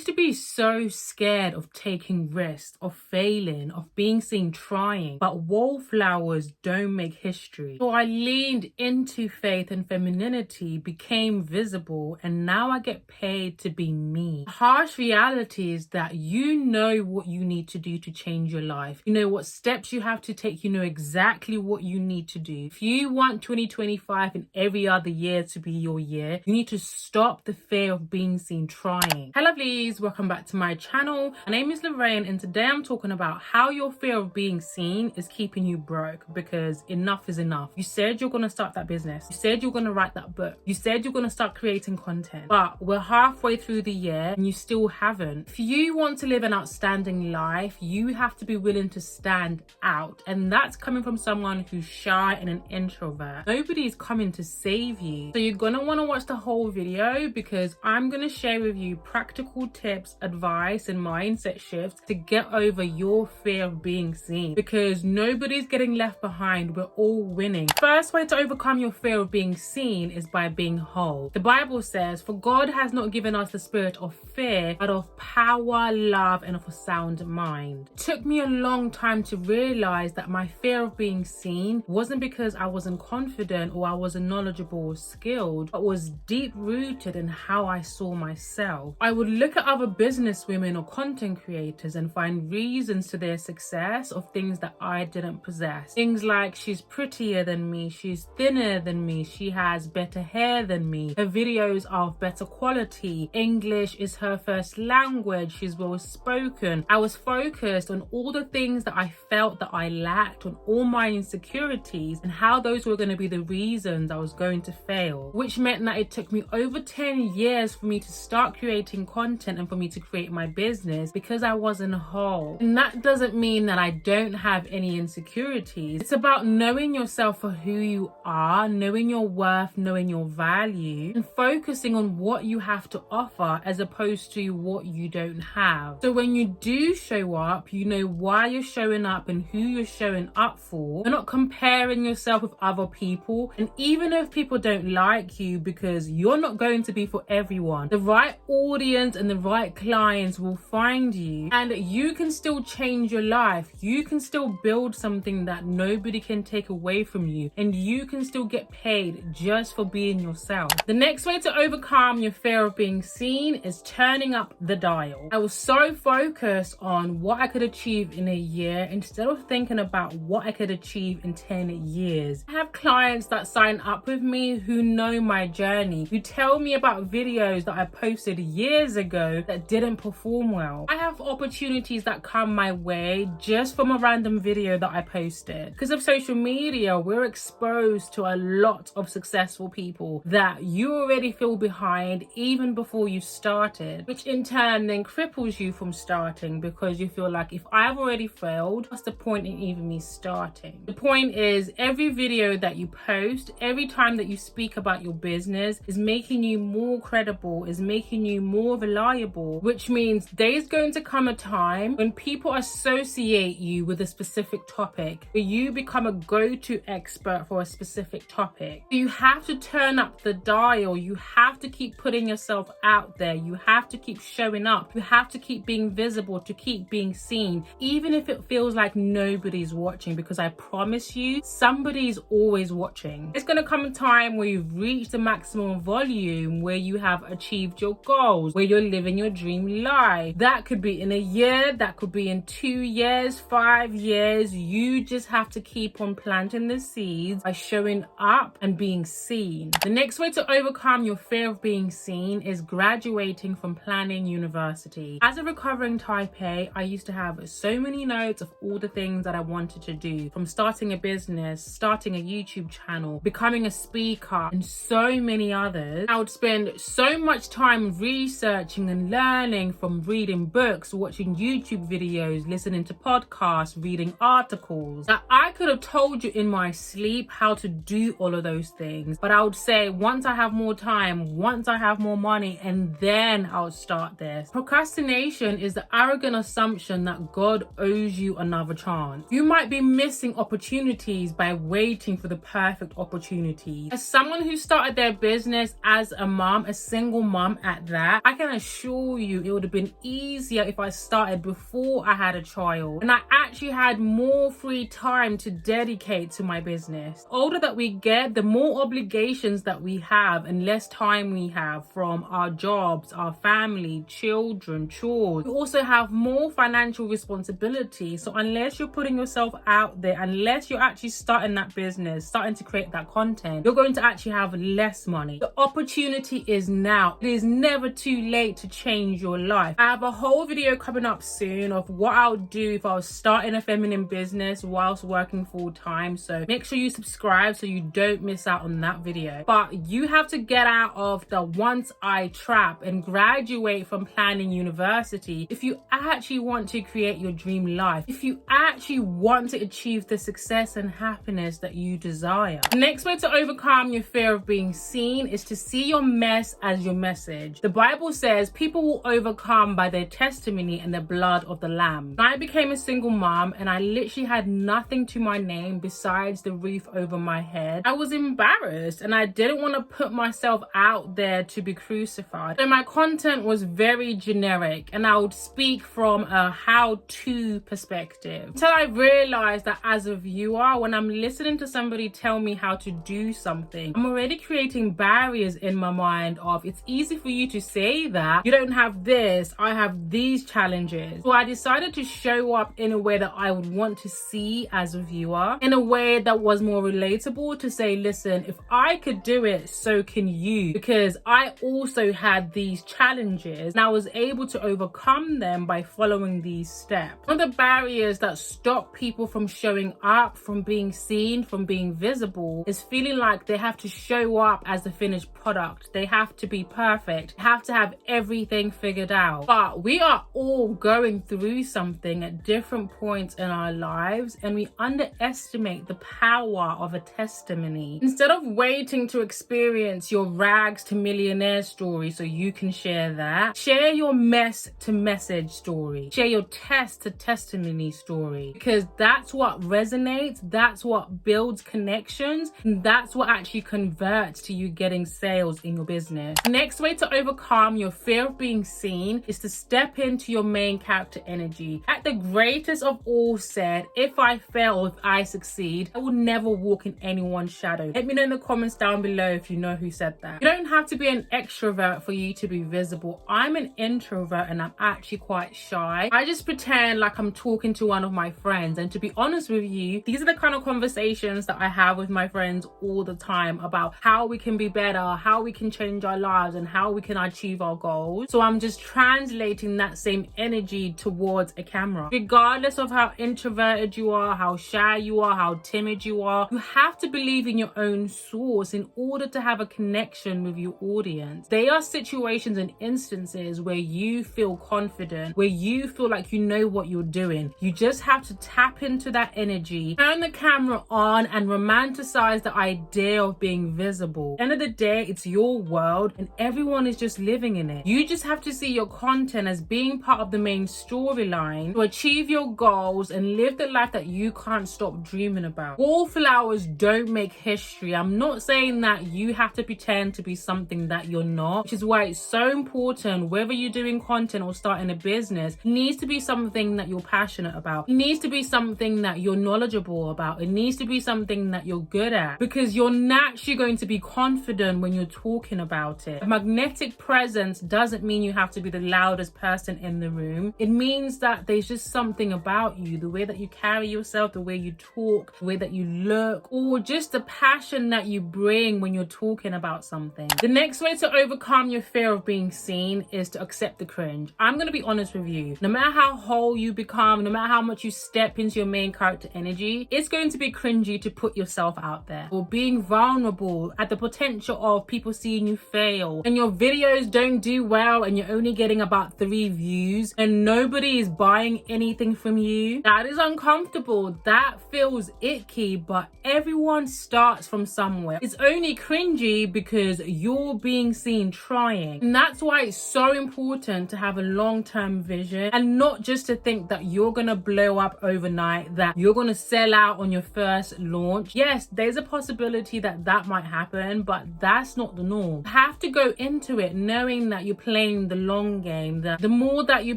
used to be so scared of taking risks, of failing, of being seen trying, but wallflowers don't make history. So I leaned into faith and femininity, became visible, and now I get paid to be me. The harsh reality is that you know what you need to do to change your life. You know what steps you have to take. You know exactly what you need to do. If you want 2025 and every other year to be your year, you need to stop the fear of being seen trying. Hello lovelies, welcome back to my channel. My name is Lorraine and today I'm talking about how your fear of being seen is keeping you broke, because enough is enough. You said you're going to start that business. You said you're going to write that book. You said you're going to start creating content, but we're halfway through the year and you still haven't. If you want to live an outstanding life, you have to be willing to stand out, and that's coming from someone who's shy and an introvert. Nobody's coming to save you. So you're going to want to watch the whole video, because I'm going to share with you practical tips, advice and mindset shifts to get over your fear of being seen, because nobody's getting left behind. We're all winning. First way to overcome your fear of being seen is by being whole. The Bible says, "For God has not given us the spirit of fear, but of power, love and of a sound mind." It took me a long time to realize that my fear of being seen wasn't because I wasn't confident or I wasn't knowledgeable or skilled, but was deep rooted in how I saw myself. I would look at other business women or content creators and find reasons to their success of things that I didn't possess. Things like, she's prettier than me, she's thinner than me, she has better hair than me, her videos are of better quality, English is her first language, she's well spoken. I was focused on all the things that I felt that I lacked, on all my insecurities and how those were going to be the reasons I was going to fail, which meant that it took me over 10 years for me to start creating content and for me to create my business, because I wasn't whole. And that doesn't mean that I don't have any insecurities. It's about knowing yourself for who you are, knowing your worth, knowing your value, and focusing on what you have to offer as opposed to what you don't have. So when you do show up, you know why you're showing up and who you're showing up for. You're not comparing yourself with other people, and even if people don't like you, because you're not going to be for everyone, the right audience and the right clients will find you, and you can still change your life. You can still build something that nobody can take away from you, and you can still get paid just for being yourself. The next way to overcome your fear of being seen is turning up the dial. I was so focused on what I could achieve in a year instead of thinking about what I could achieve in 10 years. I have clients that sign up with me who know my journey, who tell me about videos that I posted years ago that didn't perform well. I have opportunities that come my way just from a random video that I posted. Because of social media, we're exposed to a lot of successful people that you already feel behind even before you started, which in turn then cripples you from starting, because you feel like, if I've already failed, what's the point in even me starting? The point is, every video that you post, every time that you speak about your business, is making you more credible, is making you more reliable, which means there's going to come a time when people associate you with a specific topic, where you become a go-to expert for a specific topic. You have to turn up the dial. You have to keep putting yourself out there. You have to keep showing up. You have to keep being visible, to keep being seen, even if it feels like nobody's watching, because I promise you, somebody's always watching. It's going to come a time where you've reached the maximum volume, where you have achieved your goals, where you're living your dream life. That could be in a year, that could be in 2 years, 5 years. You just have to keep on planting the seeds by showing up and being seen. The next way to overcome your fear of being seen is graduating from planning university. As a recovering type A, I used to have so many notes of all the things that I wanted to do, from starting a business, starting a YouTube channel, becoming a speaker, and so many others. I would spend so much time researching and learning, from reading books, watching YouTube videos, listening to podcasts, reading articles, that I could have told you in my sleep how to do all of those things. But I would say, once I have more time, once I have more money, and then I'll start this. Procrastination is the arrogant assumption that God owes you another chance. You might be missing opportunities by waiting for the perfect opportunity. As someone who started their business as a mom, a single mom at that, I can assure assure you it would have been easier if I started before I had a child and I actually had more free time to dedicate to my business. The older that we get, the more obligations that we have and less time we have from our jobs, our family, children, chores. We also have more financial responsibility. So unless you're putting yourself out there, unless you're actually starting that business, starting to create that content, you're going to actually have less money. The opportunity is now. It is never too late to change your life. I have a whole video coming up soon of what I would do if I was starting a feminine business whilst working full time. So make sure you subscribe so you don't miss out on that video. But you have to get out of the once I trap and graduate from planning university if you actually want to create your dream life, if you actually want to achieve the success and happiness that you desire. The next way to overcome your fear of being seen is to see your mess as your message. The Bible says people will overcome by their testimony and the blood of the Lamb. I became a single mom and I literally had nothing to my name besides the roof over my head. I was embarrassed and I didn't want to put myself out there to be crucified. So my content was very generic and I would speak from a how-to perspective. Until I realized that as a viewer, when I'm listening to somebody tell me how to do something, I'm already creating barriers in my mind of it's easy for you to say that you don't have this, I have these challenges. So I decided to show up in a way that I would want to see as a viewer, in a way that was more relatable, to say, listen, if I could do it, so can you, because I also had these challenges and I was able to overcome them by following these steps. One of the barriers that stop people from showing up, from being seen, from being visible, is feeling like they have to show up as the finished product. They have to be perfect, they have to have everything figured out. But we are all going through something at different points in our lives and we underestimate the power of a testimony. Instead of waiting to experience your rags to millionaire story so you can share that, share your mess to message story, share your test to testimony story, because that's what resonates, that's what builds connections, and that's what actually converts to you getting sales in your business. The next way to overcome your fear of being seen is to step into your main character energy. At the greatest of all said, if I fail or if I succeed, I will never walk in anyone's shadow. Let me know in the comments down below if you know who said that. You don't have to be an extrovert for you to be visible. I'm an introvert and I'm actually quite shy. I just pretend like I'm talking to one of my friends, and to be honest with you, these are the kind of conversations that I have with my friends all the time about how we can be better, how we can change our lives, and how we can achieve our goals. So I'm just translating that same energy towards a camera. Regardless of how introverted you are, how shy you are, how timid you are, you have to believe in your own source in order to have a connection with your audience. There are situations and instances where you feel confident, where you feel like you know what you're doing. You just have to tap into that energy, turn the camera on and romanticize the idea of being visible. At the end of the day, it's your world and everyone is just living in it. You just have to see your content as being part of the main storyline to achieve your goals and live the life that you can't stop dreaming about. Wallflowers don't make history. I'm not saying that you have to pretend to be something that you're not, which is why it's so important, whether you're doing content or starting a business, it needs to be something that you're passionate about. It needs to be something that you're knowledgeable about. It needs to be something that you're good at, because you're naturally going to be confident when you're talking about it. A magnetic presence doesn't mean you have to be the loudest person in the room. It means that there's just something about you, the way that you carry yourself, the way you talk, the way that you look, or just the passion that you bring when you're talking about something. The next way to overcome your fear of being seen is to accept the cringe. I'm going to be honest with you. No matter how whole you become, no matter how much you step into your main character energy, it's going to be cringy to put yourself out there, or being vulnerable at the potential of people seeing you fail and your videos don't do well and you're only getting about 3 views and nobody is buying anything from you. That is uncomfortable. That feels icky, but everyone starts from somewhere. It's only cringy because you're being seen trying. And that's why it's so important to have a long-term vision and not just to think that you're gonna blow up overnight, that you're gonna sell out on your first launch. Yes, there's a possibility that that might happen, but that's not the norm. You have to go into it knowing that you're playing playing the long game. The more that you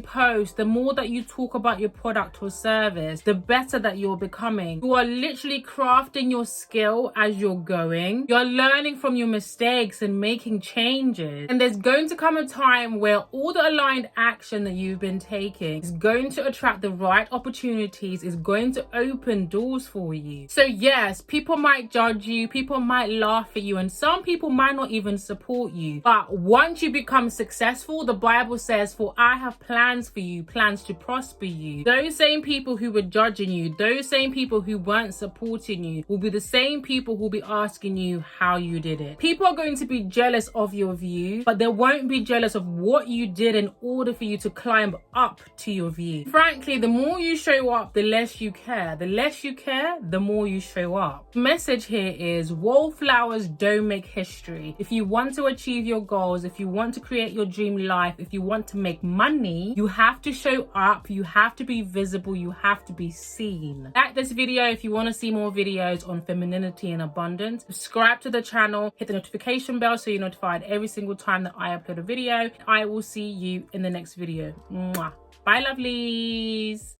post, the more that you talk about your product or service, the better that you're becoming. You are literally crafting your skill as you're going. You're learning from your mistakes and making changes. And there's going to come a time where all the aligned action that you've been taking is going to attract the right opportunities, is going to open doors for you. So yes, people might judge you, people might laugh at you, and some people might not even support you. But once you become successful, the Bible says, for I have plans for you, plans to prosper you. Those same people who were judging you, those same people who weren't supporting you, will be the same people who will be asking you how you did it. People are going to be jealous of your view, but they won't be jealous of what you did in order for you to climb up to your view. Frankly, the more you show up, the less you care. The less you care, the more you show up. The message here is wallflowers don't make history. If you want to achieve your goals, if you want to create your dream life, if you want to make money, you have to show up, you have to be visible, you have to be seen. Like this video if you want to see more videos on femininity and abundance. Subscribe to the channel, hit the notification bell so you're notified every single time that I upload a video. I will see you in the next video. Mwah. Bye, lovelies.